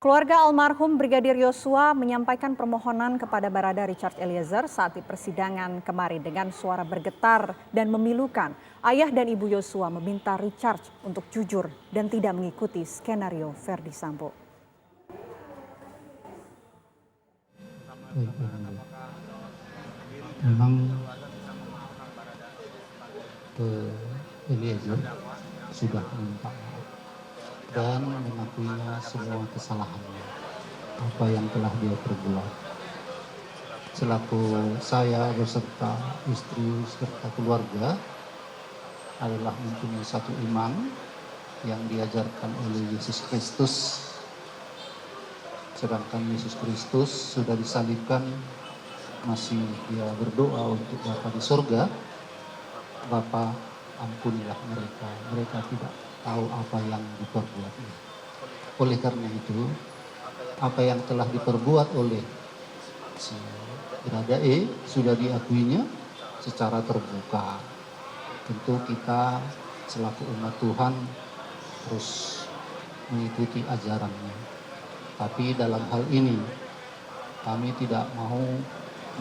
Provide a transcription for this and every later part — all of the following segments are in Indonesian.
Keluarga almarhum Brigadir Yosua menyampaikan permohonan kepada Barada Richard Eliezer saat di persidangan kemarin dengan suara bergetar dan memilukan. Ayah dan ibu Yosua meminta Richard untuk jujur dan tidak mengikuti skenario Verdi Sambo. Memang Eliezer sudah minta maaf dan mengakuinya semua kesalahannya, apa yang telah dia perbuat. Selaku saya beserta istri serta keluarga adalah mempunyai satu iman yang diajarkan oleh Yesus Kristus. Sedangkan Yesus Kristus sudah disalibkan, masih dia berdoa untuk Bapa di sorga, Bapa ampunilah mereka, mereka tidak tahu apa yang diperbuatnya. Oleh karena itu, apa yang telah diperbuat oleh si Barada E sudah diakuinya secara terbuka. Tentu kita selaku umat Tuhan terus mengikuti ajarannya. Tapi dalam hal ini kami tidak mau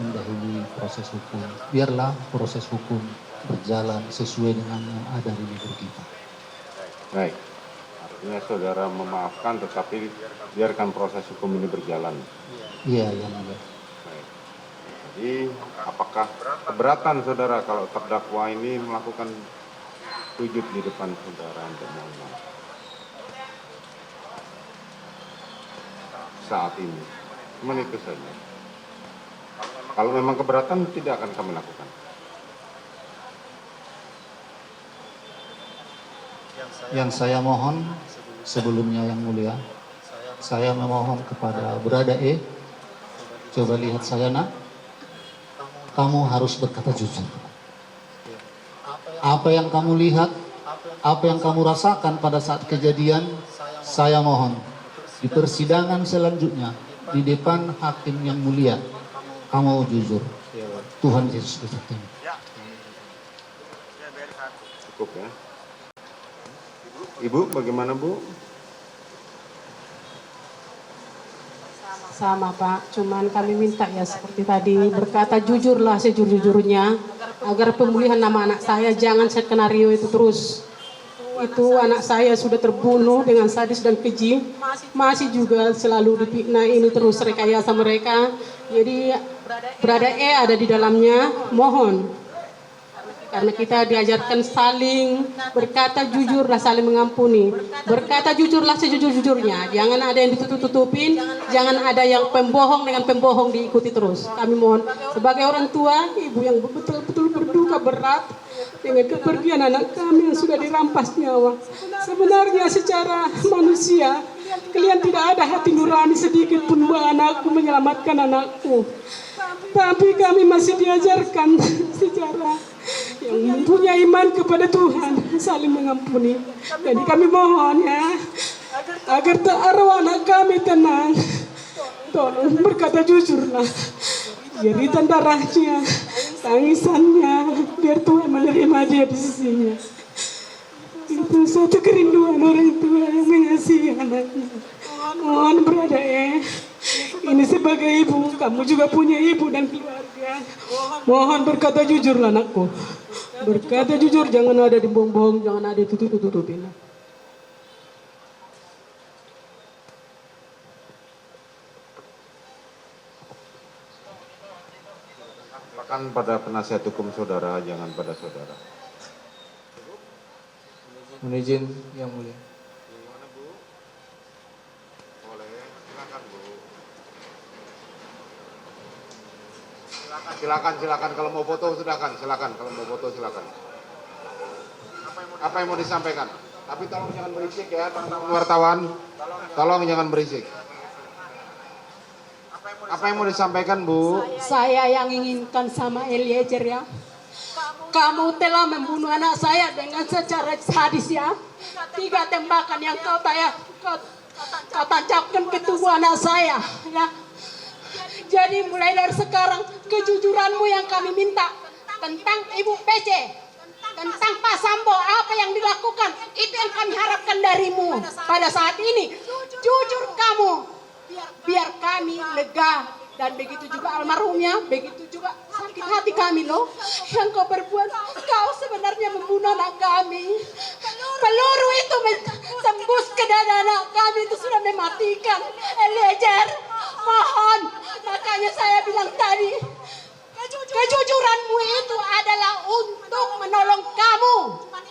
mendahului proses hukum. Biarlah proses hukum berjalan sesuai dengan yang ada di negeri kita. Baik, artinya saudara memaafkan tetapi biarkan proses hukum ini berjalan. Iya, yang mulia. Baik. Jadi apakah keberatan saudara kalau terdakwa ini melakukan sujud di depan saudara untuk mohon maaf saat ini? Cuman itu saja. Kalau memang keberatan tidak akan kami lakukan. Yang saya mohon sebelumnya yang mulia, saya memohon kepada Barada E, coba lihat saya nak, kamu harus berkata jujur. Apa yang kamu lihat, apa yang kamu rasakan pada saat kejadian, saya mohon di persidangan selanjutnya di depan hakim yang mulia, kamu jujur. Tuhan Yesus Kristus. Cukup ya. Ibu, bagaimana Bu? Sama Pak, cuman kami minta ya seperti tadi, berkata jujurlah sejujur-jujurnya agar pemulihan nama anak saya, jangan skenario itu terus. Itu anak saya sudah terbunuh dengan sadis dan keji, masih juga selalu difitnah ini terus rekayasa mereka. Jadi Barada E ada di dalamnya, mohon. Karena kita diajarkan saling berkata jujurlah, saling mengampuni. Berkata jujurlah sejujur-jujurnya. Jangan ada yang ditutup-tutupin, jangan ada yang pembohong dengan pembohong diikuti terus. Kami mohon sebagai orang tua, ibu yang betul-betul berduka berat dengan kepergian anak kami yang sudah dirampas nyawa. Sebenarnya secara manusia, kalian tidak ada hati nurani sedikit pun bahwa anakku menyelamatkan anakku. Tapi kami masih diajarkan secara yang mempunyai iman kepada Tuhan, saling mengampuni. Jadi kami mohon ya, agar arwah anak kami tenang. Tolong berkata jujurlah. Jeritan darahnya, tangisannya, biar Tuhan menerima dia di sisinya. Itu suatu kerinduan orang tua yang mengasihi anaknya. Mohon Barada E, ini sebagai ibu, kamu juga punya ibu dan keluarga. Mohon berkata jujurlah anakku. Berkata jujur, jangan ada dibohong-bohong, jangan ada ditutup-tutupin. Katakan pada penasihat hukum saudara, jangan pada saudara. Mohon izin yang mulia. Boleh, silakan Bu. Silakan kalau mau foto silakan kalau mau foto silakan. Apa yang mau disampaikan? Tapi tolong jangan berisik ya, teman-teman wartawan. Tolong jangan berisik. Apa yang mau disampaikan Bu? Saya yang inginkan sama Eliezer ya. Kamu telah membunuh anak saya dengan secara sadis ya. 3 tembakan yang kau tancapkan ke tubuh anak saya ya. Jadi mulai dari sekarang kejujuranmu yang kami minta tentang Ibu PC, tentang Pak Sambo, apa yang dilakukan, itu yang kami harapkan darimu pada saat ini. Jujur kamu kami lega. Dan begitu juga almarhumnya, begitu juga sakit hati kami loh. Yang kau berbuat, kau sebenarnya membunuh anak kami. Peluru itu tembus ke dada anak kami, itu sudah mematikan. Eliezer, mohon. Makanya saya bilang tadi, kejujuranmu itu adalah untuk menolong kamu.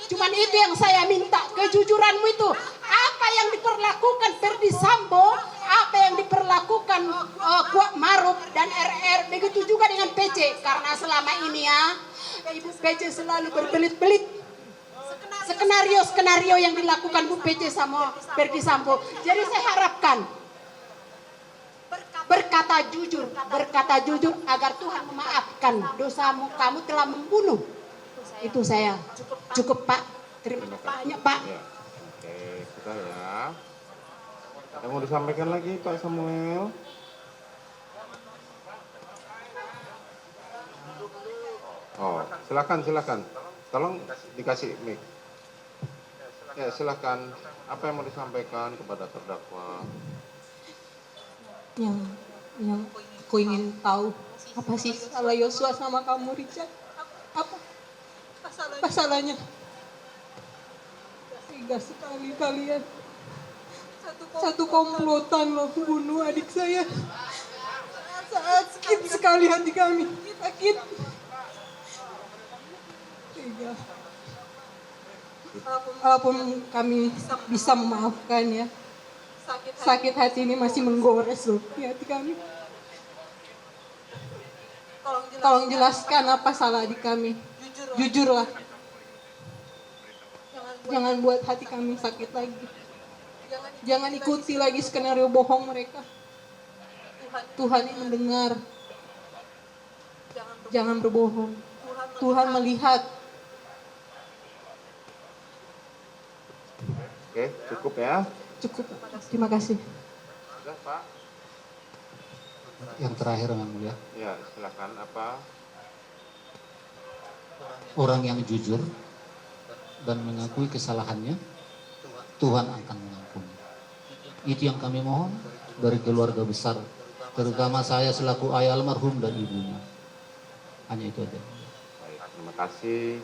Cuman itu yang saya minta, kejujuranmu itu. Apa yang diperlakukan Ferdi Sambo, apa yang diperlakukan Kuat Maruf dan RR, begitu juga dengan PC. Karena selama ini ya, Ibu PC selalu berbelit-belit skenario yang dilakukan Bu PC sama Ferdi Sambo. Jadi saya harapkan berkata jujur agar Tuhan memaafkan dosamu, kamu telah membunuh. Itu saya. Cukup Pak. Terima kasih banyak Pak. Ya. Oke, sudah ya. Ada mau disampaikan lagi Pak Samuel? Oh, silakan. Tolong dikasih mic. Ya, silakan. Apa yang mau disampaikan kepada terdakwa? Yang aku ingin tahu, apa sih salah Yosua sama kamu Richard? Apa salahnya? Tega sekali kalian. Satu komplotan loh bunuh adik saya. Sakit sekali hati kami. Sakit. Tega. Walaupun kami bisa memaafkan ya, sakit hati ini masih menggores loh di hati kami. Tolong jelaskan apa salah adik kami. Jujurlah. Jangan buat hati kami sakit lagi. Jangan ikuti lagi skenario bohong mereka. Tuhan yang mendengar. Jangan berbohong. Tuhan melihat. Oke, cukup ya. Cukup. Terima kasih. Sudah Pak. Yang terakhir Yang Mulia, Ya, silakan. Apa? orang yang jujur dan mengakui kesalahannya, Tuhan akan mengampuni. Itu yang kami mohon dari keluarga besar, terutama saya selaku ayah almarhum dan ibunya. Hanya itu aja. Baik, terima kasih.